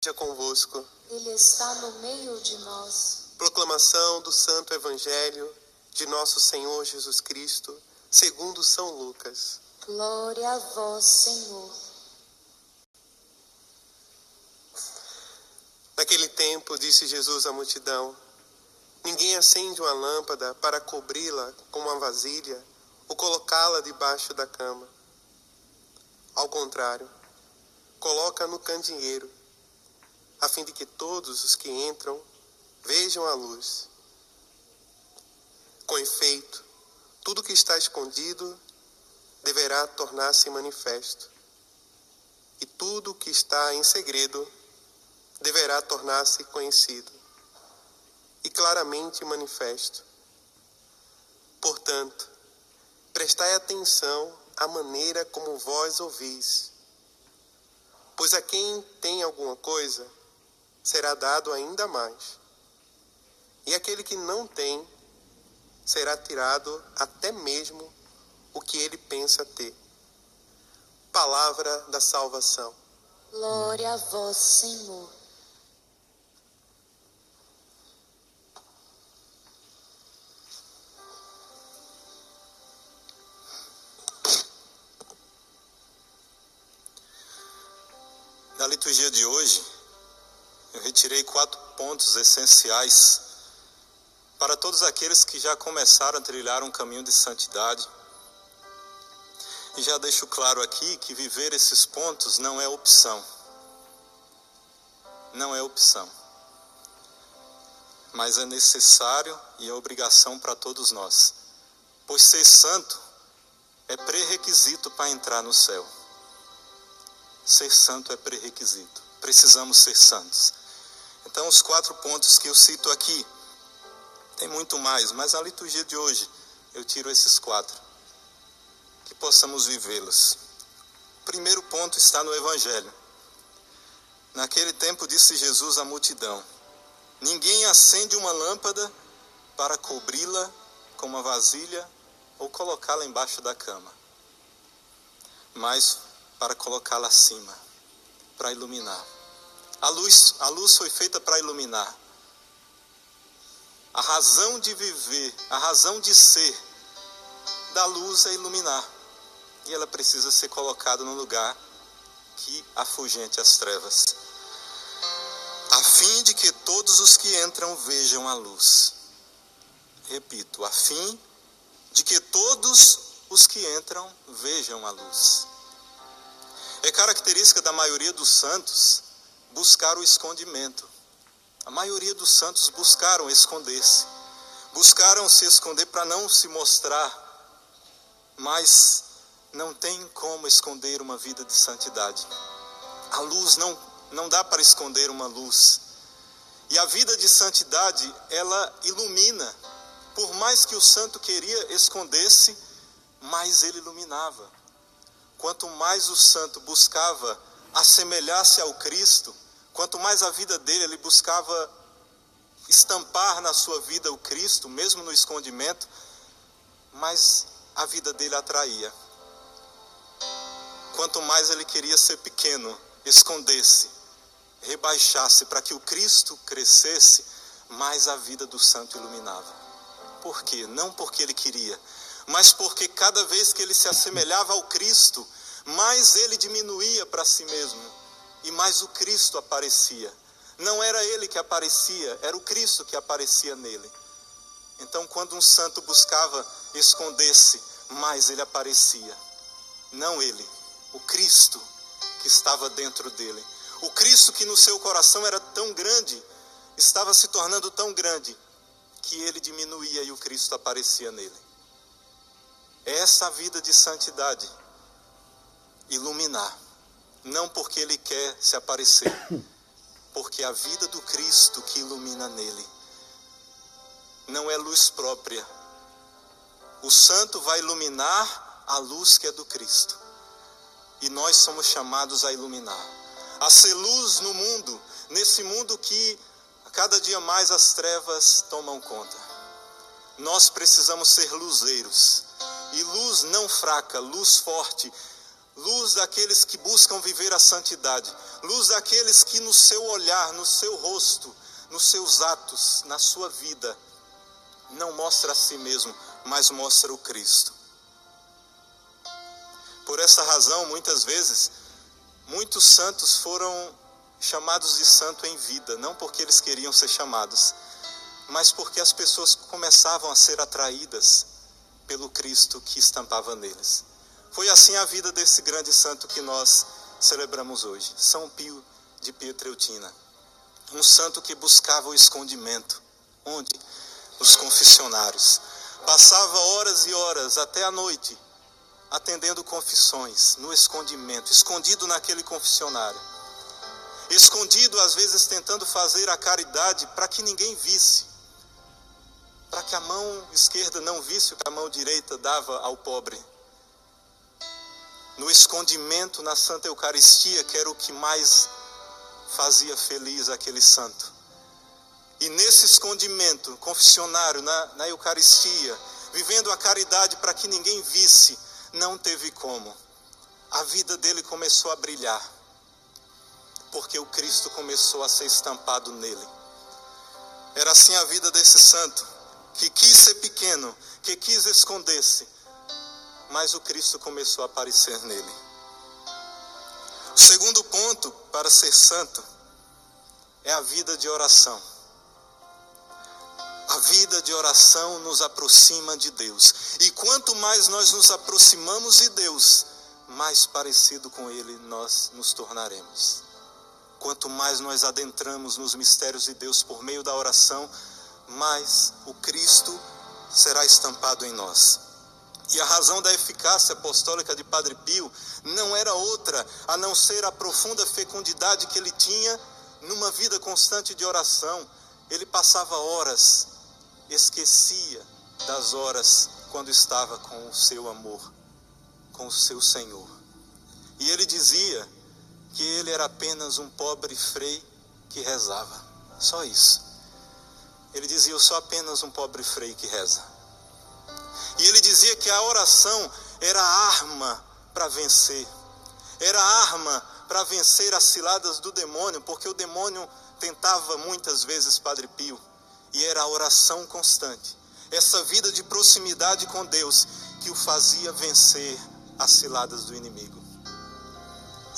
Seja convosco. Ele está no meio de nós. Proclamação do Santo Evangelho de nosso Senhor Jesus Cristo, segundo São Lucas. Glória a vós, Senhor. Naquele tempo, disse Jesus à multidão: ninguém acende uma lâmpada para cobri-la com uma vasilha ou colocá-la debaixo da cama. Ao contrário, coloca no candeeiro, a fim de que todos os que entram vejam a luz. Com efeito, tudo que está escondido deverá tornar-se manifesto, e tudo que está em segredo deverá tornar-se conhecido e claramente manifesto. Portanto, prestai atenção à maneira como vós ouvis, pois a quem tem alguma coisa será dado ainda mais, e aquele que não tem será tirado até mesmo o que ele pensa ter. Palavra da salvação. Glória a vós, Senhor. Na liturgia de hoje, eu retirei 4 pontos essenciais para todos aqueles que já começaram a trilhar um caminho de santidade. E já deixo claro aqui que viver esses pontos não é opção. Não é opção. Mas é necessário e é obrigação para todos nós. Pois ser santo é pré-requisito para entrar no céu. Ser santo é pré-requisito. Precisamos ser santos. Então, os 4 pontos que eu cito aqui, tem muito mais, mas na liturgia de hoje eu tiro esses 4, que possamos vivê-los. O primeiro ponto está no Evangelho. Naquele tempo disse Jesus à multidão: ninguém acende uma lâmpada para cobri-la com uma vasilha ou colocá-la embaixo da cama, mas para colocá-la acima, para iluminar. A luz foi feita para iluminar. A razão de viver, a razão de ser da luz é iluminar. E ela precisa ser colocada no lugar que afugente as trevas, a fim de que todos os que entram vejam a luz. Repito, a fim de que todos os que entram vejam a luz. É característica da maioria dos santos buscar o escondimento. A maioria dos santos buscaram esconder-se. Buscaram se esconder para não se mostrar. Mas não tem como esconder uma vida de santidade. A luz não dá para esconder uma luz. E a vida de santidade, ela ilumina. Por mais que o santo queria esconder-se, mais ele iluminava. Quanto mais o santo buscava assemelhar-se ao Cristo, quanto mais a vida dele, ele buscava estampar na sua vida o Cristo, mesmo no escondimento, mais a vida dele atraía. Quanto mais ele queria ser pequeno, esconder-se, rebaixar-se para que o Cristo crescesse, mais a vida do santo iluminava. Por quê? Não porque ele queria, mas porque cada vez que ele se assemelhava ao Cristo, mais ele diminuía para si mesmo e mais o Cristo aparecia. Não era ele que aparecia, era o Cristo que aparecia nele. Então, quando um santo buscava esconder-se, mais ele aparecia. Não ele, o Cristo que estava dentro dele. O Cristo que no seu coração era tão grande, estava se tornando tão grande, que ele diminuía e o Cristo aparecia nele. É essa vida de santidade, iluminar, não porque ele quer se aparecer, porque a vida do Cristo que ilumina nele. Não é luz própria. O santo vai iluminar a luz que é do Cristo. E nós somos chamados a iluminar, a ser luz no mundo, nesse mundo que a cada dia mais as trevas tomam conta. Nós precisamos ser luzeiros. E luz não fraca, luz forte, luz daqueles que buscam viver a santidade, luz daqueles que no seu olhar, no seu rosto, nos seus atos, na sua vida, não mostra a si mesmo, mas mostra o Cristo. Por essa razão, muitas vezes, muitos santos foram chamados de santo em vida, não porque eles queriam ser chamados, mas porque as pessoas começavam a ser atraídas pelo Cristo que estampava neles. Foi assim a vida desse grande santo que nós celebramos hoje, São Pio de Pietrelcina. Um santo que buscava o escondimento. Onde? Nos confessionários. Passava horas e horas, até a noite, atendendo confissões, no escondimento, escondido naquele confessionário. Escondido, às vezes, tentando fazer a caridade para que ninguém visse. Para que a mão esquerda não visse o que a mão direita dava ao pobre. No escondimento, na Santa Eucaristia, que era o que mais fazia feliz aquele santo. E nesse escondimento, confessionário, na Eucaristia, vivendo a caridade para que ninguém visse, não teve como. A vida dele começou a brilhar, porque o Cristo começou a ser estampado nele. Era assim a vida desse santo, que quis ser pequeno, que quis esconder-se, mas o Cristo começou a aparecer nele. O segundo ponto para ser santo é a vida de oração. A vida de oração nos aproxima de Deus. E quanto mais nós nos aproximamos de Deus, mais parecido com Ele nós nos tornaremos. Quanto mais nós adentramos nos mistérios de Deus por meio da oração, mais o Cristo será estampado em nós. E a razão da eficácia apostólica de Padre Pio não era outra, a não ser a profunda fecundidade que ele tinha numa vida constante de oração. Ele passava horas, esquecia das horas quando estava com o seu amor, com o seu Senhor. E ele dizia que ele era apenas um pobre frei que rezava. Só isso. Ele dizia: eu sou apenas um pobre frei que reza. E ele dizia que a oração era a arma para vencer. Era a arma para vencer as ciladas do demônio, porque o demônio tentava muitas vezes Padre Pio. E era a oração constante, essa vida de proximidade com Deus, que o fazia vencer as ciladas do inimigo.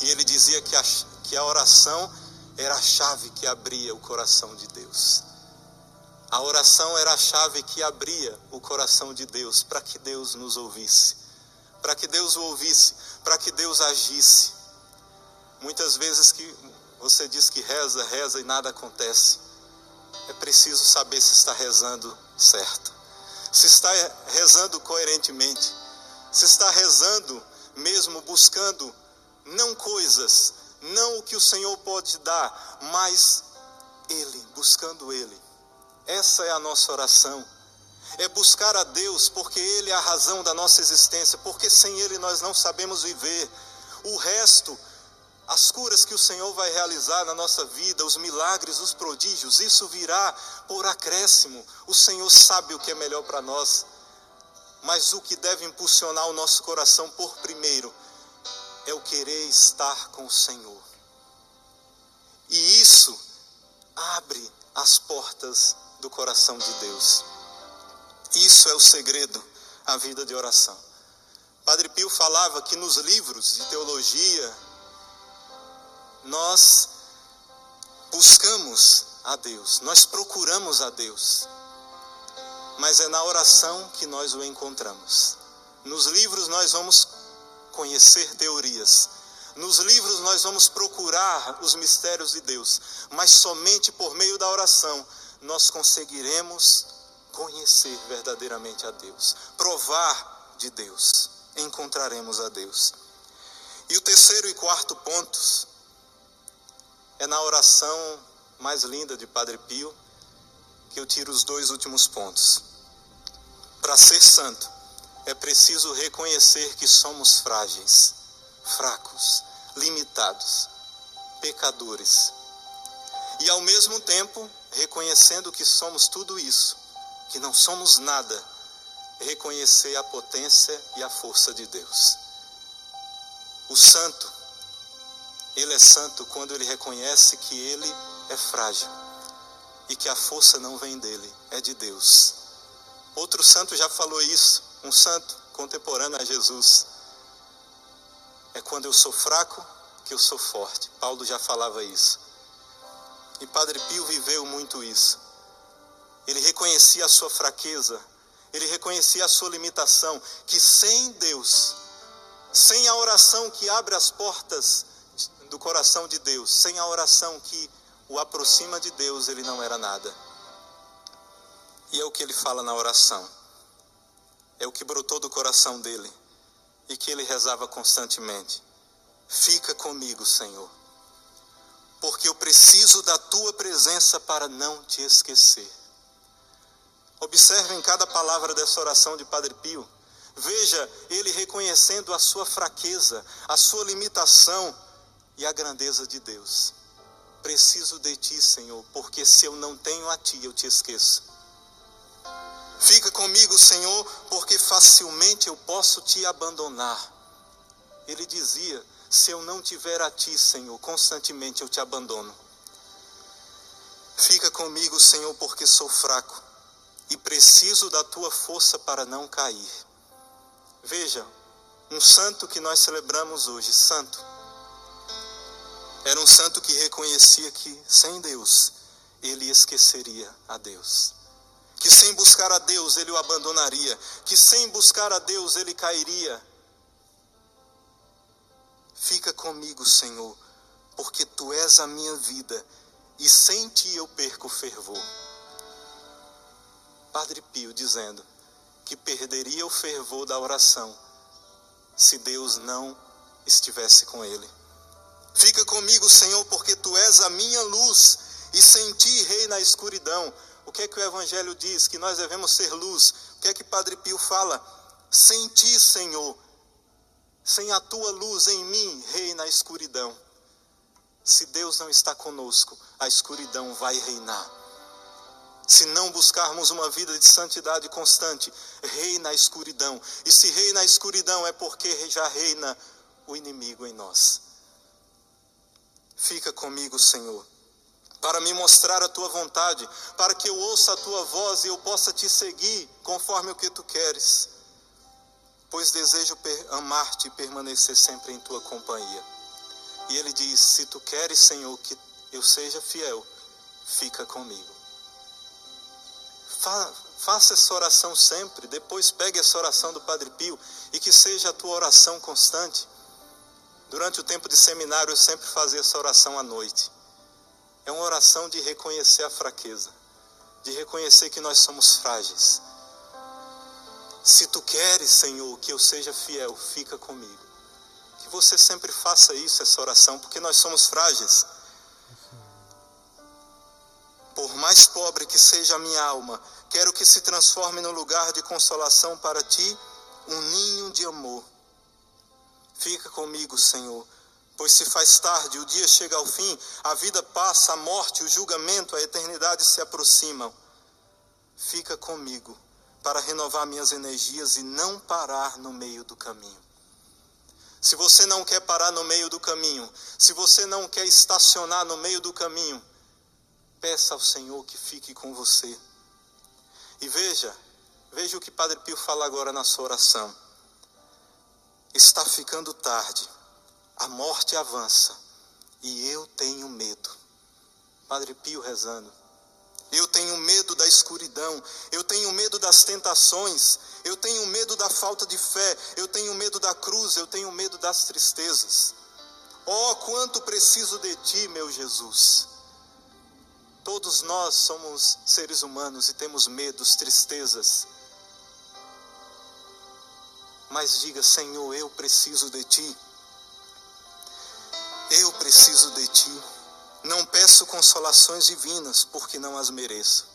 E ele dizia que a oração era a chave que abria o coração de Deus. A oração era a chave que abria o coração de Deus para que Deus nos ouvisse, para que Deus o ouvisse, para que Deus agisse. Muitas vezes que você diz que reza, reza e nada acontece. É preciso saber se está rezando certo, se está rezando coerentemente, se está rezando mesmo buscando não coisas, não o que o Senhor pode dar, mas Ele, buscando Ele. Essa é a nossa oração, é buscar a Deus, porque Ele é a razão da nossa existência, porque sem Ele nós não sabemos viver. O resto, as curas que o Senhor vai realizar na nossa vida, os milagres, os prodígios, isso virá por acréscimo. O Senhor sabe o que é melhor para nós, mas o que deve impulsionar o nosso coração por primeiro é o querer estar com o Senhor. E isso abre as portas do coração de Deus. Isso é o segredo, a vida de oração. Padre Pio falava que nos livros de teologia nós buscamos a Deus, nós procuramos a Deus, mas é na oração que nós o encontramos. Nos livros nós vamos conhecer teorias, nos livros nós vamos procurar os mistérios de Deus, mas somente por meio da oração nós conseguiremos conhecer verdadeiramente a Deus, provar de Deus, encontraremos a Deus. E o terceiro e quarto pontos é na oração mais linda de Padre Pio, que eu tiro os dois últimos pontos. Para ser santo, é preciso reconhecer que somos frágeis, fracos, limitados, pecadores. E ao mesmo tempo, reconhecendo que somos tudo isso, que não somos nada, reconhecer a potência e a força de Deus. O santo, ele é santo quando ele reconhece que ele é frágil e que a força não vem dele, é de Deus. Outro santo já falou isso, um santo contemporâneo a Jesus. É quando eu sou fraco que eu sou forte. Paulo já falava isso. E Padre Pio viveu muito isso. Ele reconhecia a sua fraqueza, ele reconhecia a sua limitação, que sem Deus, sem a oração que abre as portas do coração de Deus, sem a oração que o aproxima de Deus, ele não era nada. E é o que ele fala na oração. É o que brotou do coração dele e que ele rezava constantemente. Fica comigo, Senhor, porque eu preciso da tua presença para não te esquecer. Observem cada palavra dessa oração de Padre Pio. Veja ele reconhecendo a sua fraqueza, a sua limitação e a grandeza de Deus. Preciso de ti, Senhor, porque se eu não tenho a ti, eu te esqueço. Fica comigo, Senhor, porque facilmente eu posso te abandonar. Ele dizia, se eu não tiver a ti, Senhor, constantemente eu te abandono. Fica comigo, Senhor, porque sou fraco e preciso da tua força para não cair. Veja, um santo que nós celebramos hoje, santo. Era um santo que reconhecia que sem Deus, ele esqueceria a Deus. Que sem buscar a Deus, ele o abandonaria. Que sem buscar a Deus, ele cairia. Fica comigo, Senhor, porque tu és a minha vida e sem ti eu perco o fervor. Padre Pio dizendo que perderia o fervor da oração se Deus não estivesse com ele. Fica comigo, Senhor, porque tu és a minha luz e sem ti reina a escuridão. O que é que o Evangelho diz? Que nós devemos ser luz. O que é que Padre Pio fala? Sem ti, Senhor, sem a tua luz em mim, reina a escuridão. Se Deus não está conosco, a escuridão vai reinar. Se não buscarmos uma vida de santidade constante, reina a escuridão. E se reina a escuridão é porque já reina o inimigo em nós. Fica comigo, Senhor, para me mostrar a tua vontade, para que eu ouça a tua voz e eu possa te seguir conforme o que tu queres. Pois desejo amar-te e permanecer sempre em tua companhia. E ele diz, se tu queres, Senhor, que eu seja fiel, fica comigo. Faça essa oração sempre, depois pegue essa oração do Padre Pio e que seja a tua oração constante. Durante o tempo de seminário eu sempre fazia essa oração à noite. É uma oração de reconhecer a fraqueza, de reconhecer que nós somos frágeis. Se tu queres, Senhor, que eu seja fiel, fica comigo. Que você sempre faça isso, essa oração, porque nós somos frágeis. Por mais pobre que seja a minha alma, quero que se transforme no lugar de consolação para ti, um ninho de amor. Fica comigo, Senhor, pois se faz tarde, o dia chega ao fim, a vida passa, a morte, o julgamento, a eternidade se aproximam. Fica comigo, para renovar minhas energias e não parar no meio do caminho. Se você não quer parar no meio do caminho, se você não quer estacionar no meio do caminho, peça ao Senhor que fique com você. E veja o que Padre Pio fala agora na sua oração. Está ficando tarde, a morte avança e eu tenho medo. Padre Pio rezando. Eu tenho medo da escuridão, eu tenho medo das tentações, eu tenho medo da falta de fé, eu tenho medo da cruz, eu tenho medo das tristezas. Oh, quanto preciso de ti, meu Jesus. Todos nós somos seres humanos e temos medos, tristezas. Mas diga, Senhor, eu preciso de ti. Eu preciso de ti. Não peço consolações divinas, porque não as mereço.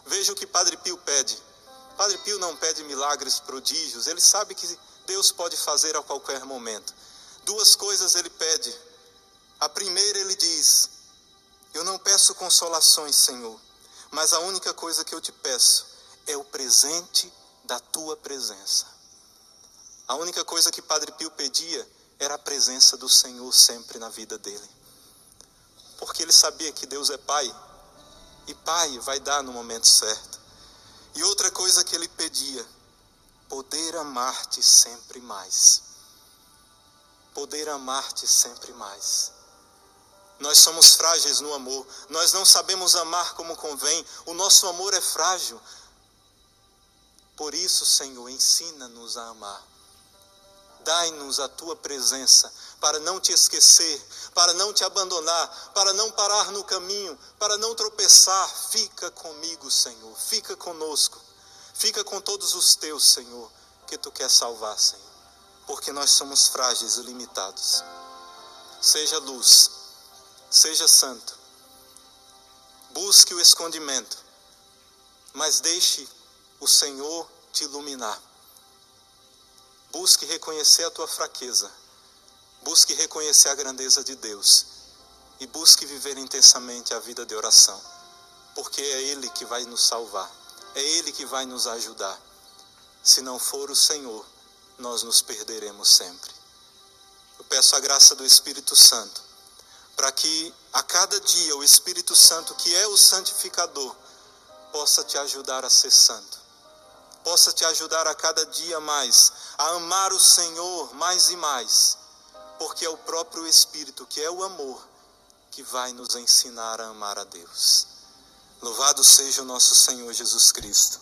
Veja o que Padre Pio pede. Padre Pio não pede milagres, prodígios. Ele sabe que Deus pode fazer a qualquer momento. Duas coisas ele pede. A primeira ele diz, eu não peço consolações, Senhor, mas a única coisa que eu te peço é o presente da tua presença. A única coisa que Padre Pio pedia era a presença do Senhor sempre na vida dele. Porque ele sabia que Deus é Pai, e Pai vai dar no momento certo. E outra coisa que ele pedia, poder amar-te sempre mais. Poder amar-te sempre mais. Nós somos frágeis no amor, nós não sabemos amar como convém, o nosso amor é frágil. Por isso, Senhor, ensina-nos a amar. Dai-nos a tua presença para não te esquecer, para não te abandonar, para não parar no caminho, para não tropeçar. Fica comigo, Senhor, fica conosco, fica com todos os teus, Senhor, que tu quer salvar, Senhor, porque nós somos frágeis e limitados. Seja luz, seja santo, busque o escondimento, mas deixe o Senhor te iluminar. Busque reconhecer a tua fraqueza, busque reconhecer a grandeza de Deus e busque viver intensamente a vida de oração, porque é Ele que vai nos salvar, é Ele que vai nos ajudar. Se não for o Senhor, nós nos perderemos sempre. Eu peço a graça do Espírito Santo, para que a cada dia o Espírito Santo, que é o santificador, possa te ajudar a ser santo. Possa te ajudar a cada dia mais a amar o Senhor mais e mais, porque é o próprio Espírito, que é o amor, que vai nos ensinar a amar a Deus. Louvado seja o nosso Senhor Jesus Cristo.